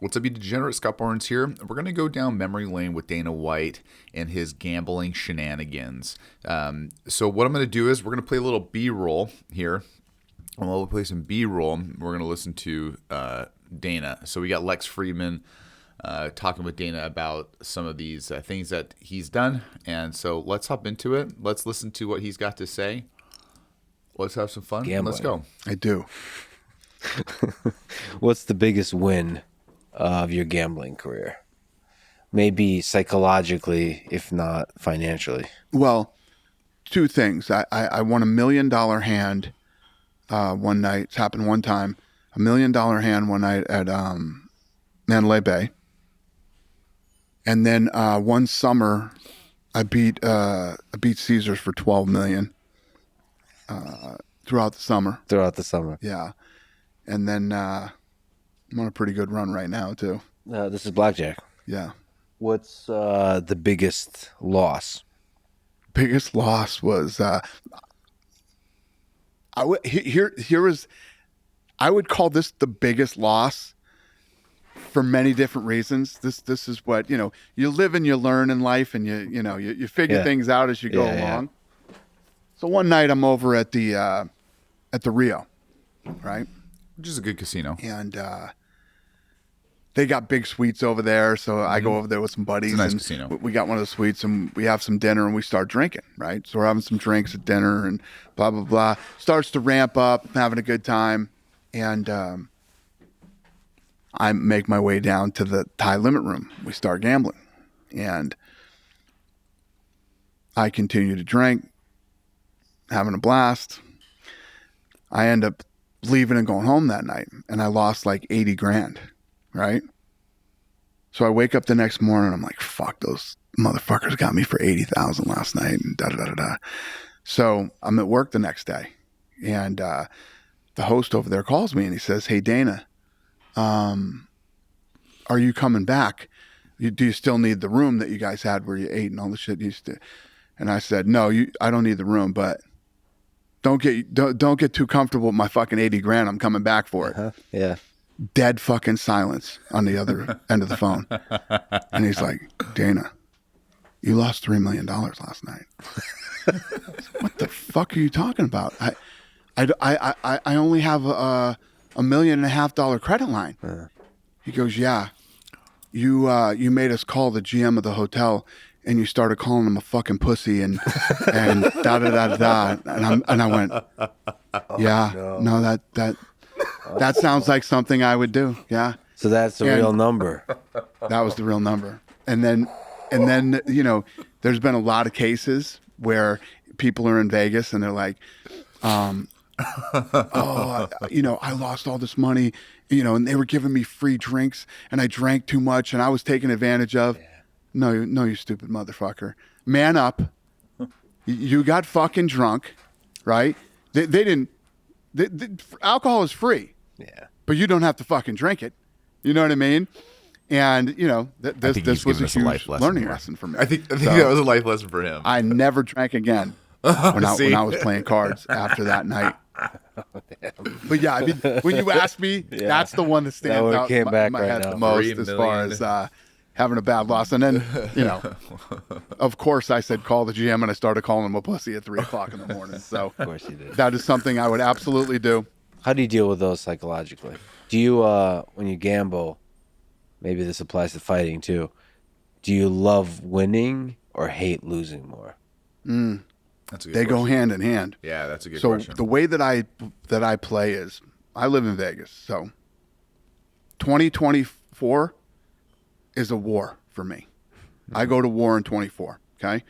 What's up, you degenerate? Scott Barnes here. We're going to go down memory lane with Dana White and his gambling shenanigans. So what I'm going to do is we're going to play a little B-roll here. And while we play some B-roll, we're going to listen to Dana. So we got Lex Friedman talking with Dana about some of these things that he's done. And so let's hop into it. Let's listen to what he's got to say. Let's have some fun. Gambling. Let's go. I do. What's the biggest win of your gambling career? Maybe psychologically, if not financially. Well, two things. I won $1 million hand one night. It's happened one time. $1 million hand one night at Mandalay Bay. And then one summer, I beat Caesars for $12 million throughout the summer. Yeah. And then I'm on a pretty good run right now, too. This is blackjack. Yeah. What's the biggest loss? Biggest loss was I would call this the biggest loss for many different reasons. This is what, you live and you learn in life, and you figure things out as you go along. So one night I'm over at the Rio, right? Which is a good casino. And they got big suites over there, so I go over there with some buddies. It's a nice and casino. We got one of the suites, and we have some dinner, and we start drinking, right? So we're having some drinks at dinner, and blah, blah, blah. Starts to ramp up, having a good time. And I make my way down to the high limit room. We start gambling. And I continue to drink, having a blast. I end up leaving and going home that night, and I lost like 80 grand, right? So I wake up the next morning, I'm like, fuck, those motherfuckers got me for 80,000 last night, and da-da-da-da-da. So I'm at work the next day, and the host over there calls me, and he says, hey, Dana, are you coming back? Do you still need the room that you guys had where you ate and all the shit you used to? And I said, no, I don't need the room, but don't get too comfortable with my fucking 80 grand. I'm coming back for it. Yeah. Dead fucking silence on the other end of the phone. And he's like, Dana, you lost $3 million last night. What the fuck are you talking about? I only have a $1.5 million credit line. He goes, yeah, you made us call the GM of the hotel, and you started calling him a fucking pussy and da da da da. And I went, yeah, no, that sounds like something I would do. Yeah. So that's the real number. That was the real number. And then, there's been a lot of cases where people are in Vegas and they're like, I lost all this money, and they were giving me free drinks, and I drank too much, and I was taken advantage of. Yeah. No, you stupid motherfucker. Man up. You got fucking drunk, right? They didn't. Alcohol is free. Yeah. But you don't have to fucking drink it. You know what I mean? And this was a huge learning lesson for me. I think that was a life lesson for him. I never drank again when I was playing cards after that night. But yeah, I mean, when you ask me, that's the one that stands out in my head the most as far as having a bad loss. And then, of course, I said call the GM, and I started calling him a pussy at 3 o'clock in the morning. So of course you did. That is something I would absolutely do. How do you deal with those psychologically? Do you, when you gamble, maybe this applies to fighting too, do you love winning or hate losing more? That's a good They question. go hand in hand. Yeah, that's a good so question. The way that I play is, I live in Vegas, so 2024 is a war for me. I go to war in 24, okay?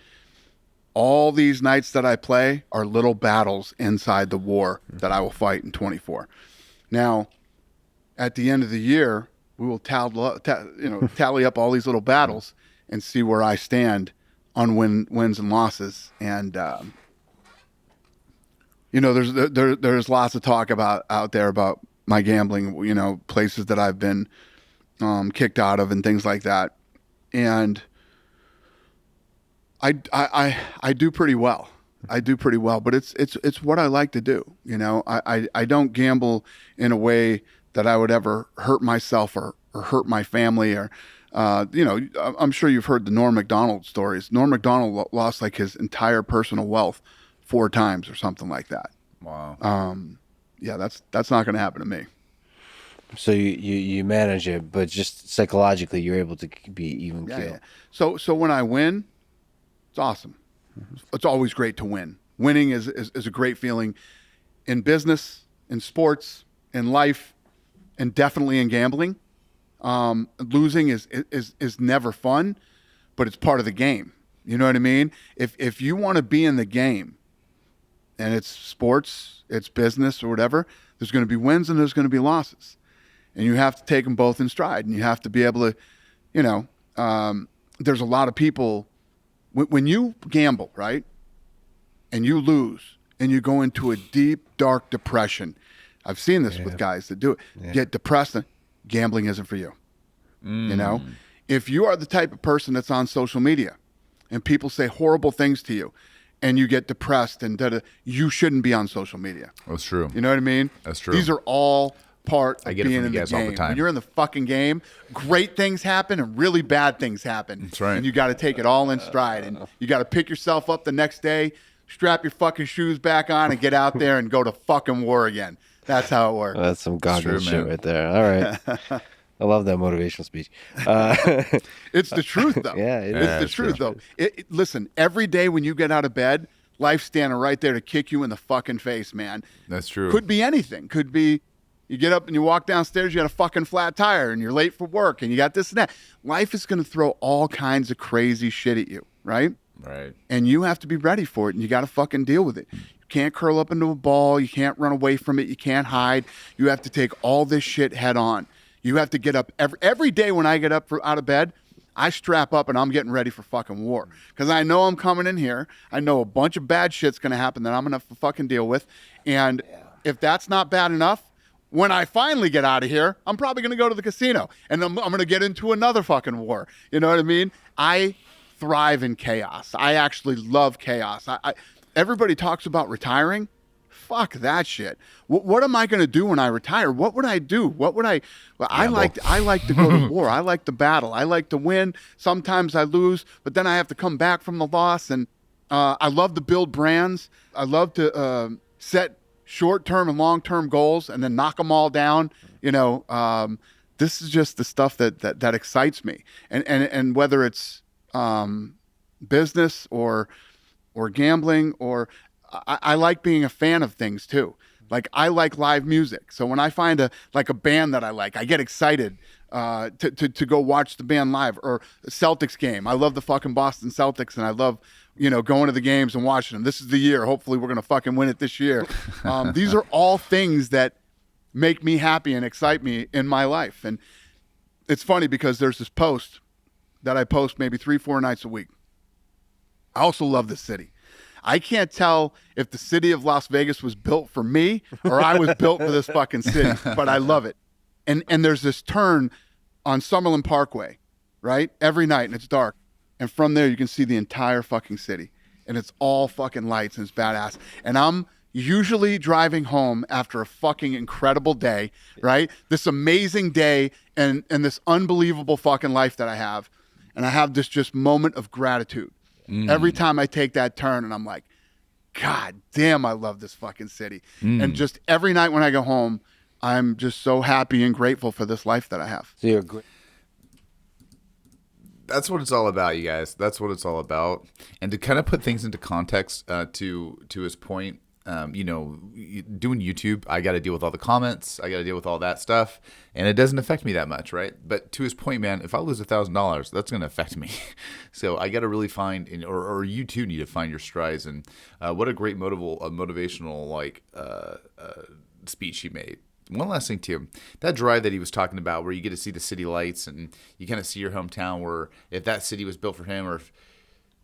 All these nights that I play are little battles inside the war that I will fight in 24. Now, at the end of the year, we will tally up all these little battles and see where I stand on wins and losses. And there's lots of talk out there about my gambling, places that I've been kicked out of and things like that. And I do pretty well. But it's what I like to do. I don't gamble in a way that I would ever hurt myself or or hurt my family or, I'm sure you've heard the Norm Macdonald stories. Norm Macdonald lost like his entire personal wealth 4 times or something like that. Wow. Yeah, that's not going to happen to me. So you manage it, but just psychologically, you're able to be even keel. Yeah. So when I win, it's awesome. It's always great to win. Winning is a great feeling in business, in sports, in life, and definitely in gambling. Losing is never fun, but it's part of the game. You know what I mean? If you want to be in the game, and it's sports, it's business or whatever, there's going to be wins and there's going to be losses. And you have to take them both in stride. And you have to be able to, there's a lot of people, when you gamble, right, and you lose and you go into a deep, dark depression. I've seen this with guys that do it. Get depressed, and gambling isn't for you. You know? If you are the type of person that's on social media and people say horrible things to you and you get depressed and you shouldn't be on social media. That's true. You know what I mean? That's true. These are all part of I get it being from in you the guys all the game. time. When you're in the fucking game, great things happen and really bad things happen. That's right. And you got to take it all in stride. And you got to pick yourself up the next day, strap your fucking shoes back on, and get out there and go to fucking war again. That's how it works. That's some goggles true, shit man. right there. All right. I love that motivational speech. It's the truth, though. Yeah, it it's is. the truth, though. Listen, every day when you get out of bed, life's standing right there to kick you in the fucking face, man. That's true. Could be anything. Could be you get up and you walk downstairs, you got a fucking flat tire, and you're late for work, and you got this and that. Life is going to throw all kinds of crazy shit at you, right? Right. And you have to be ready for it, and you got to fucking deal with it. You can't curl up into a ball. You can't run away from it. You can't hide. You have to take all this shit head on. You have to get up every day when I get up out of bed, I strap up and I'm getting ready for fucking war. Because I know I'm coming in here. I know a bunch of bad shit's going to happen that I'm going to have to fucking deal with. And if that's not bad enough, when I finally get out of here, I'm probably going to go to the casino. And I'm going to get into another fucking war. You know what I mean? I thrive in chaos. I actually love chaos. Everybody talks about retiring. Fuck that shit. What am I going to do when I retire? What would I do? What would I? Well, I like to go to war. I like to battle. I like to win. Sometimes I lose, but then I have to come back from the loss. And I love to build brands. I love to set short-term and long-term goals and then knock them all down. You know, this is just the stuff that excites me. And whether it's business or gambling or I like being a fan of things too. Like I like live music. So when I find a band that I like, I get excited to go watch the band live or a Celtics game. I love the fucking Boston Celtics and I love, going to the games and watching them. This is the year. Hopefully we're going to fucking win it this year. These are all things that make me happy and excite me in my life. And it's funny because there's this post that I post maybe 3-4 nights a week. I also love this city. I can't tell if the city of Las Vegas was built for me or I was built for this fucking city, but I love it. And there's this turn on Summerlin Parkway, right? Every night, and it's dark. And from there, you can see the entire fucking city. And it's all fucking lights, and it's badass. And I'm usually driving home after a fucking incredible day, right? This amazing day and this unbelievable fucking life that I have. And I have this just moment of gratitude. Every time I take that turn and I'm like, God damn, I love this fucking city. And just every night when I go home, I'm just so happy and grateful for this life that I have. So you're great. That's what it's all about, you guys. That's what it's all about. And to kind of put things into context, to his point, doing YouTube, I got to deal with all the comments. I got to deal with all that stuff, and it doesn't affect me that much, right? But to his point, man, if I lose $1,000, that's going to affect me. So I got to really find, or you too need to find your strides. And what a great motivational speech he made. One last thing too, that drive that he was talking about, where you get to see the city lights and you kind of see your hometown. Where if that city was built for him, or if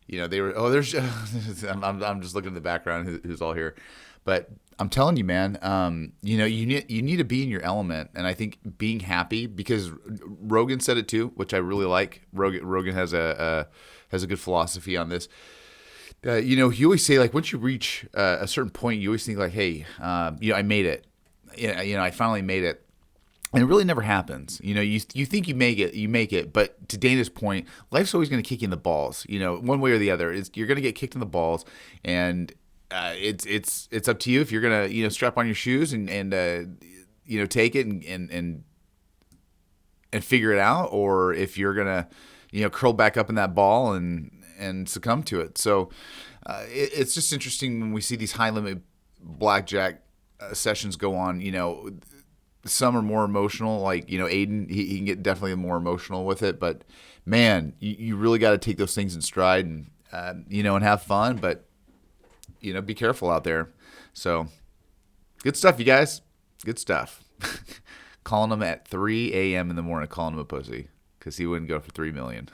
they were, there's, I'm just looking in the background who's all here, but I'm telling you, man, you need to be in your element, and I think being happy, because Rogan said it too, which I really like. Rogan has a good philosophy on this. You always say, like, once you reach a certain point, you always think like, hey, I made it. I finally made it. And it really never happens. You think you make it, but to Dana's point, life's always going to kick you in the balls. One way or the other. You're going to get kicked in the balls, and it's up to you if you're going to strap on your shoes and take it and figure it out, or if you're going to curl back up in that ball and succumb to it. So it's just interesting when we see these high limit blackjack sessions go on. Some are more emotional, like Aiden. He can get definitely more emotional with it, but man, you really got to take those things in stride and and have fun, but be careful out there. So good stuff, you guys. Good stuff. Calling him at 3 a.m. in the morning, calling him a pussy because he wouldn't go for $3 million.